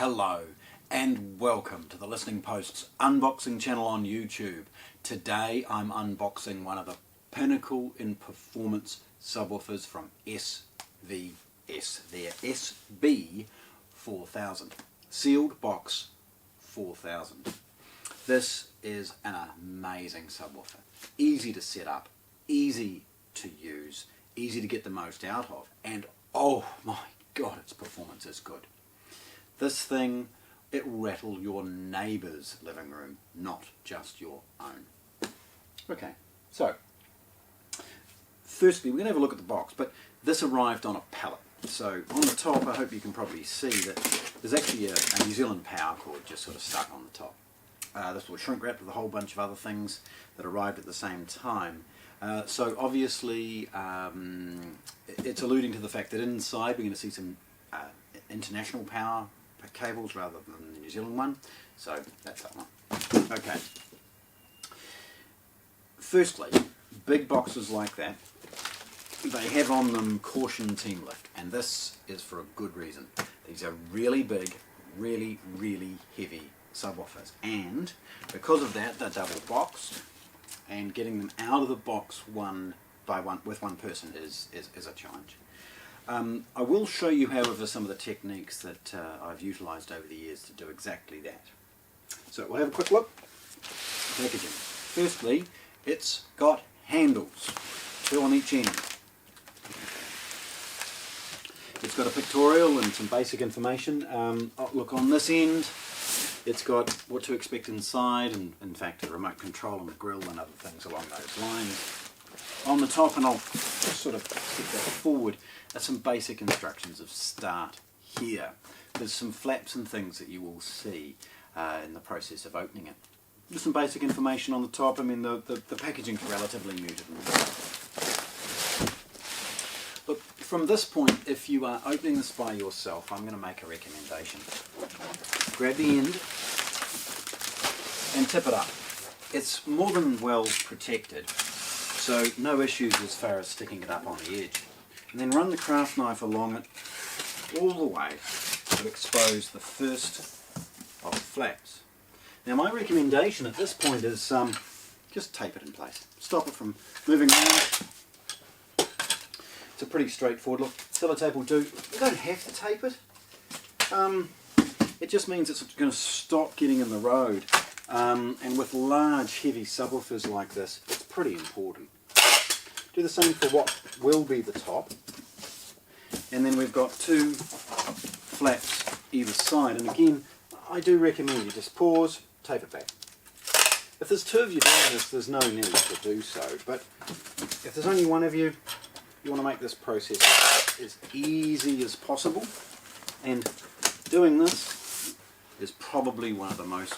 Hello and welcome to the Listening Post's unboxing channel on YouTube. Today I'm unboxing one of the pinnacle in performance subwoofers from SVS, their SB4000, sealed box 4000. This is an amazing subwoofer, easy to set up, easy to use, easy to get the most out of, and oh my god, its performance is good. This thing, it will rattle your neighbour's living room, not just your own. Okay, so firstly we're going to have a look at the box, but this arrived on a pallet. So on the top, I hope you can probably see that there's actually a New Zealand power cord just sort of stuck on the top. This was shrink wrapped with a whole bunch of other things that arrived at the same time. So obviously it's alluding to the fact that inside we're going to see some international power cables rather than the New Zealand one. So that's that one. Okay. Firstly, big boxes like that, they have on them caution team lift, and this is for a good reason. These are really big, really heavy subwoofers, and because of that they're double boxed, and getting them out of the box one by one with one person is a challenge. I will show you, however, some of the techniques that I've utilised over the years to do exactly that. So we'll have a quick look. Packaging. Firstly, it's got handles, 2 on each end. It's got a pictorial and some basic information. Look, on this end, it's got what to expect inside, and in fact a remote control on the grille and other things along those lines. On the top, and I'll just sort of step that forward, are some basic instructions of start here. There's some flaps and things that you will see in the process of opening it. There's some basic information on the top. I mean, the packaging's relatively muted. Look, from this point, if you are opening this by yourself, I'm going to make a recommendation. Grab the end and tip it up. It's more than well protected, so no issues as far as sticking it up on the edge. And then run the craft knife along it all the way to expose the first of the flaps. Now my recommendation at this point is just tape it in place. Stop it from moving around. It's a pretty straightforward look. Sellotape will do. You don't have to tape it. It just means it's going to stop getting in the road. And with large heavy subwoofers like this, it's pretty important. Do the same for what will be the top. And then we've got 2 flaps either side. And again, I do recommend you just pause, tape it back. If there's 2 of you doing this, there's no need to do so. But if there's only one of you, you want to make this process as easy as possible. And doing this is probably one of the most,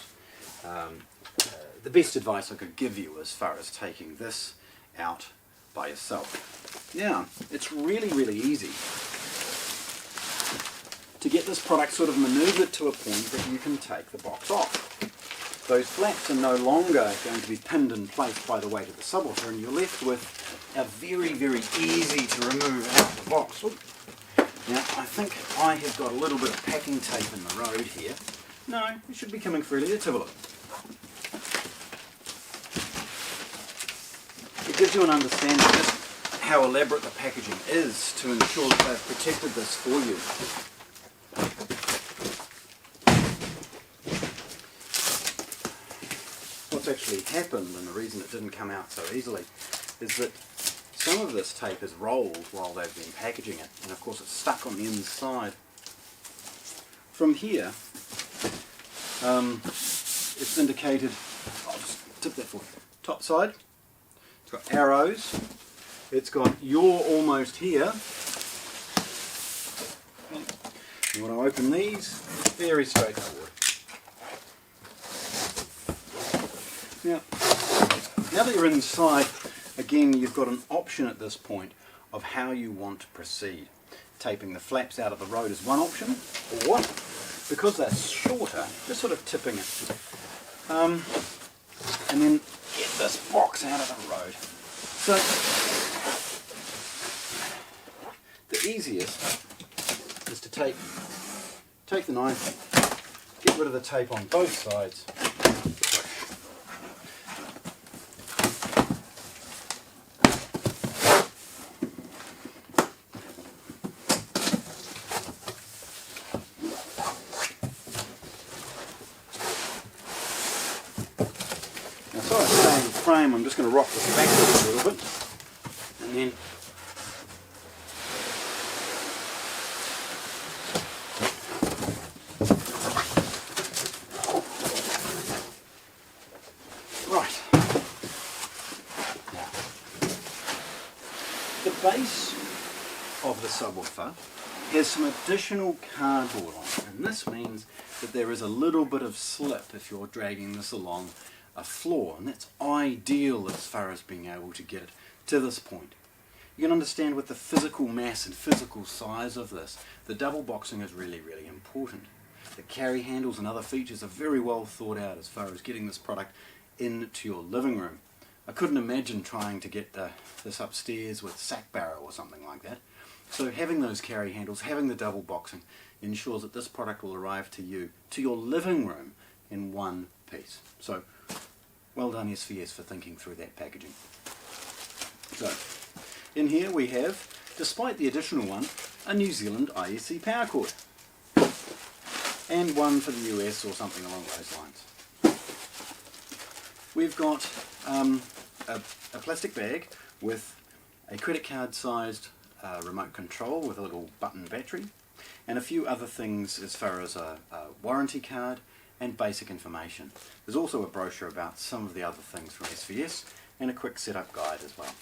the best advice I could give you as far as taking this out by yourself. Now, it's really easy to get this product sort of manoeuvred to a point that you can take the box off. Those flaps are no longer going to be pinned in place by the weight of the subwoofer, and you're left with a very easy to remove out of the box. Ooh. Now, I think I have got a little bit of packing tape in the road here. No, it should be coming freely. Let's have a look. It gives you an understanding of just how elaborate the packaging is to ensure that they've protected this for you. What's actually happened, and the reason it didn't come out so easily, is that some of this tape is rolled while they've been packaging it, and of course it's stuck on the inside. From here, it's indicated, I'll just tip that forward, top side. It's got arrows, it's got you're almost here. You want to open these, very straightforward. Now that you're inside, again you've got an option at this point of how you want to proceed. Taping the flaps out of the road is one option, or because they're shorter, just sort of tipping it. And then get this box out of the road. So the easiest is to take the knife, get rid of the tape on both sides. Now, so I stay in frame, I'm just going to rock this backwards a little bit, and then the base of the subwoofer has some additional cardboard on it, and this means that there is a little bit of slip if you're dragging this along a floor, and that's ideal as far as being able to get it to this point. You can understand with the physical mass and physical size of this, the double boxing is really, really important. The carry handles and other features are very well thought out as far as getting this product into your living room. I couldn't imagine trying to get this upstairs with sack barrow or something like that. So having those carry handles, having the double boxing, ensures that this product will arrive to you, to your living room, in one piece. So, well done SVS for thinking through that packaging. So, in here we have, despite the additional one, a New Zealand IEC power cord. And one for the US or something along those lines. We've got a plastic bag with a credit card sized remote control with a little button battery, and a few other things as far as a warranty card and basic information. There's also a brochure about some of the other things from SVS and a quick setup guide as well.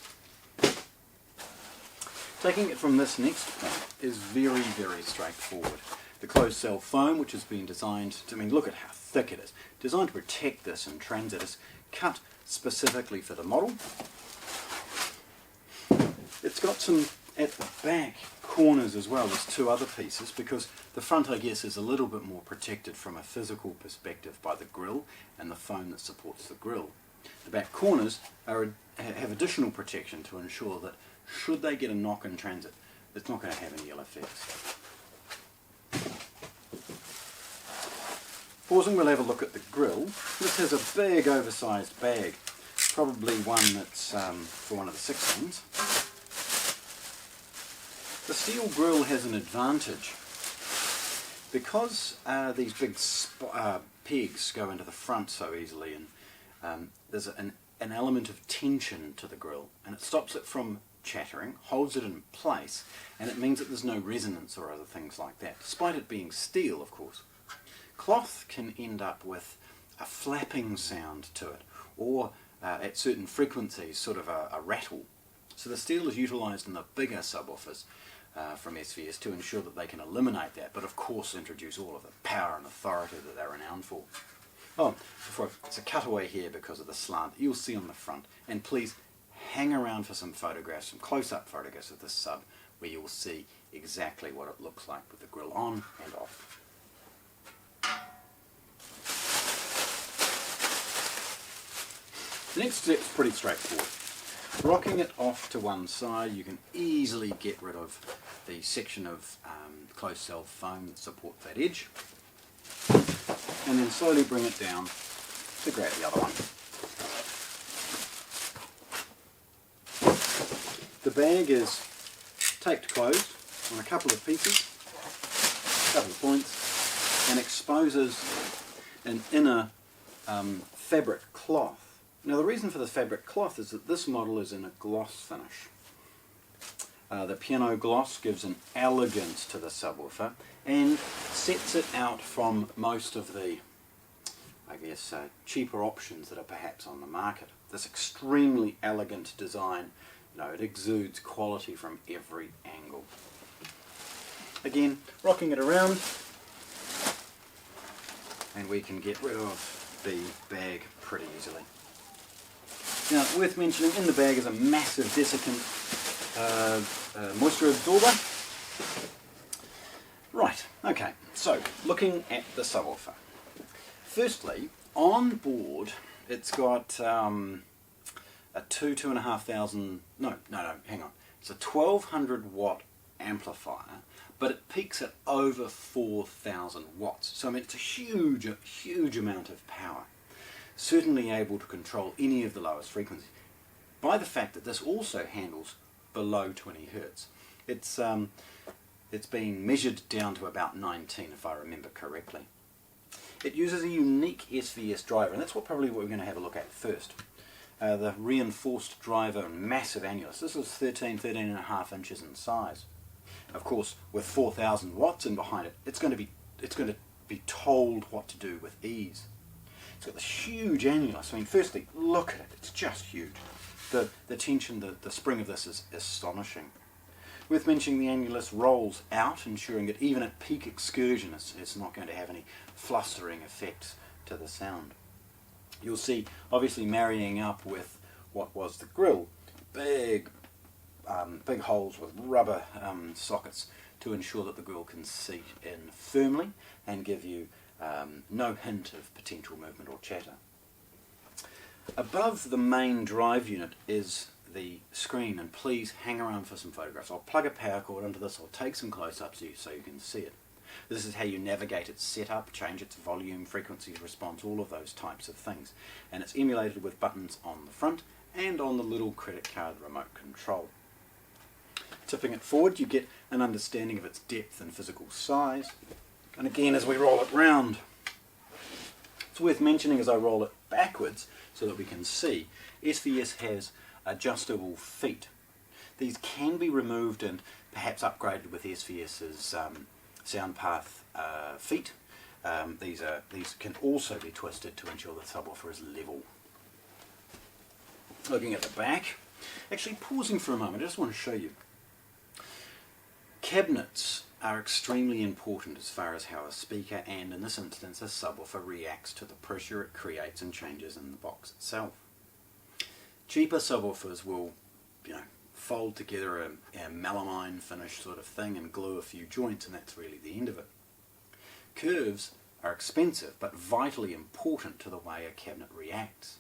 Taking it from this next point is very, very straightforward. The closed cell foam, which has been designed to, look at how thick it is, designed to protect this in transit, is cut specifically for the model. It's got some at the back corners as well. There's two other pieces because the front, I guess, is a little bit more protected from a physical perspective by the grille and the foam that supports the grille. The back corners have additional protection to ensure that should they get a knock in transit, it's not going to have any ill effects. Pausing, we'll have a look at the grille. This has a big oversized bag, probably one that's for one of the 6 ones. The steel grille has an advantage. Because these big pegs go into the front so easily, and there's an element of tension to the grille, and it stops it from chattering, holds it in place, and it means that there's no resonance or other things like that, despite it being steel, of course. Cloth can end up with a flapping sound to it, or at certain frequencies sort of a rattle. So the steel is utilised in the bigger subwoofers from SVS to ensure that they can eliminate that, but of course introduce all of the power and authority that they're renowned for. Oh, it's a cutaway here because of the slant that you'll see on the front, and please hang around for some photographs, some close-up photographs of this sub, where you'll see exactly what it looks like with the grille on and off. The next step's pretty straightforward. Rocking it off to one side, you can easily get rid of the section of closed cell foam that supports that edge, and then slowly bring it down to grab the other one. The bag is taped closed on a couple of pieces, a couple of points, and exposes an inner fabric cloth. Now the reason for the fabric cloth is that this model is in a gloss finish. The piano gloss gives an elegance to the subwoofer and sets it out from most of the, I guess, cheaper options that are perhaps on the market. This extremely elegant design, it exudes quality from every angle. Again, rocking it around, and we can get rid of the bag pretty easily. Now, worth mentioning, in the bag is a massive desiccant moisture absorber. Right, okay, so looking at the subwoofer. Firstly, on board it's got a 2,500, hang on, it's a 1200 watt amplifier, but it peaks at over 4,000 watts. So I mean, it's a huge amount of power. Certainly able to control any of the lowest frequencies by the fact that this also handles below 20 Hertz. It's been measured down to about 19 if I remember correctly. It uses a unique SVS driver, and that's probably what we're going to have a look at first. The reinforced driver and massive annulus. This is 13.5 inches in size. Of course, with 4,000 watts in behind it, it's going to be told what to do with ease. It's got this huge annulus. I mean, firstly, look at it. It's just huge. The tension, the spring of this is astonishing. Worth mentioning, the annulus rolls out, ensuring that even at peak excursion it's not going to have any flustering effects to the sound. You'll see, obviously marrying up with what was the grille, big holes with rubber sockets to ensure that the grille can seat in firmly and give you no hint of potential movement or chatter. Above the main drive unit is the screen, and please hang around for some photographs. I'll plug a power cord into this, I'll take some close-ups so you can see it. This is how you navigate its setup, change its volume, frequencies, response, all of those types of things. And it's emulated with buttons on the front and on the little credit card remote control. Tipping it forward, you get an understanding of its depth and physical size. And again, as we roll it round, it's worth mentioning as I roll it backwards so that we can see, SVS has adjustable feet. These can be removed and perhaps upgraded with SVS's SoundPath feet. These can also be twisted to ensure the subwoofer is level. Looking at the back, actually pausing for a moment, I just want to show you. Cabinets are extremely important as far as how a speaker, and in this instance a subwoofer, reacts to the pressure it creates and changes in the box itself. Cheaper subwoofers will, fold together a melamine finish sort of thing and glue a few joints, and that's really the end of it. Curves are expensive but vitally important to the way a cabinet reacts.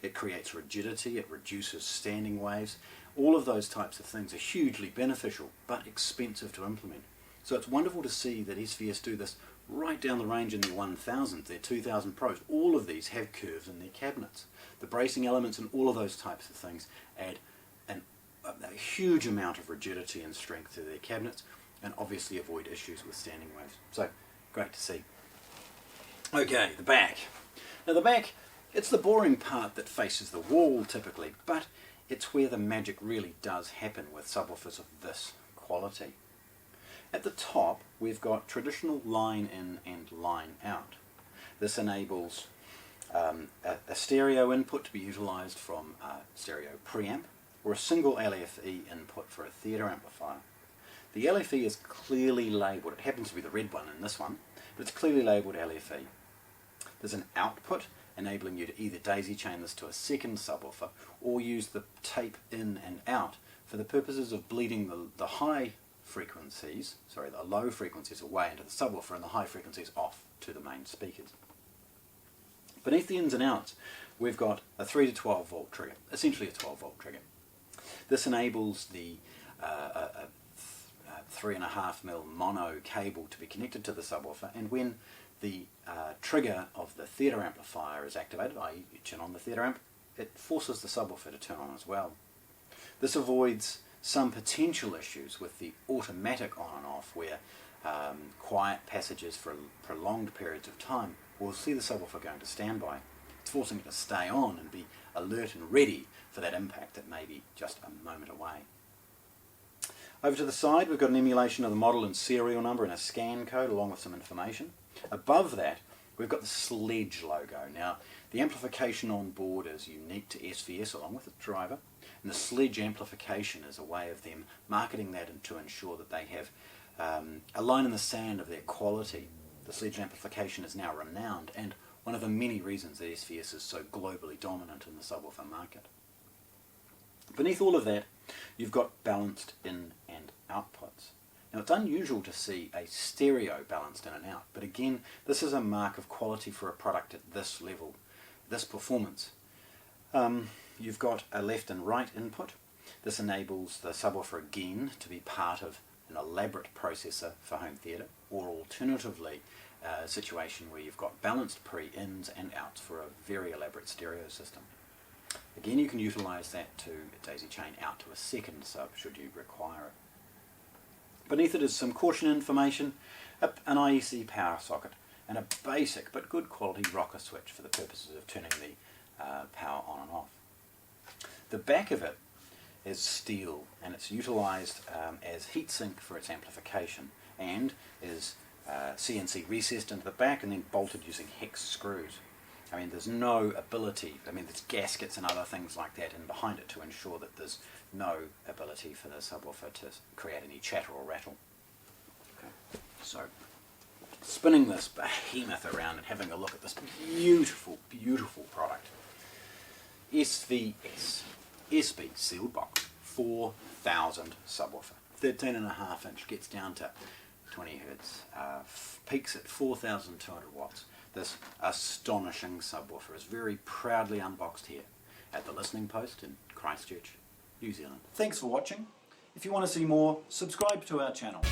It creates rigidity, it reduces standing waves. All of those types of things are hugely beneficial but expensive to implement. So it's wonderful to see that SVS do this right down the range in their 1000s, their 2000 Pros. All of these have curves in their cabinets. The bracing elements and all of those types of things add a huge amount of rigidity and strength to their cabinets, and obviously avoid issues with standing waves. So, great to see. Okay, the back. Now the back, it's the boring part that faces the wall typically, but it's where the magic really does happen with subwoofers of this quality. At the top, we've got traditional line in and line out. This enables a stereo input to be utilised from a stereo preamp, or a single LFE input for a theatre amplifier. The LFE is clearly labelled, it happens to be the red one in this one, but it's clearly labelled LFE. There's an output enabling you to either daisy chain this to a second subwoofer or use the tape in and out for the purposes of bleeding the low frequencies away into the subwoofer and the high frequencies off to the main speakers. Beneath the ins and outs, we've got a 3 to 12 volt trigger, essentially a 12 volt trigger. This enables the 3.5mm mono cable to be connected to the subwoofer, and when the trigger of the theatre amplifier is activated, i.e. you turn on the theatre amp, it forces the subwoofer to turn on as well. This avoids some potential issues with the automatic on and off, where quiet passages for prolonged periods of time will see the subwoofer going to standby. It's forcing it to stay on and be alert and ready for that impact that may be just a moment away. Over to the side, we've got an emulation of the model and serial number and a scan code along with some information. Above that, we've got the Sledge logo. Now, the amplification on board is unique to SVS along with the driver, and the Sledge amplification is a way of them marketing that and to ensure that they have a line in the sand of their quality. The Sledge amplification is now renowned, and one of the many reasons that SVS is so globally dominant in the subwoofer market. Beneath all of that, you've got balanced in and outputs. Now, it's unusual to see a stereo balanced in and out, but again, this is a mark of quality for a product at this level, this performance. You've got a left and right input. This enables the subwoofer again to be part of an elaborate processor for home theatre, or alternatively a situation where you've got balanced pre-ins and outs for a very elaborate stereo system. Again, you can utilise that to daisy chain out to a second sub should you require it. Beneath it is some caution information, an IEC power socket, and a basic but good quality rocker switch for the purposes of turning the power on and off. The back of it is steel, and it's utilised as heatsink for its amplification, and is CNC recessed into the back and then bolted using hex screws. I mean, there's no ability, there's gaskets and other things like that in behind it to ensure that there's no ability for the subwoofer to create any chatter or rattle. Okay. So, spinning this behemoth around and having a look at this beautiful, beautiful product. SVS SB sealed box 4000 subwoofer. 13.5 inch, gets down to 20 hertz, peaks at 4,200 watts. This astonishing subwoofer is very proudly unboxed here at the Listening Post in Christchurch, New Zealand. Thanks for watching. If you want to see more, subscribe to our channel.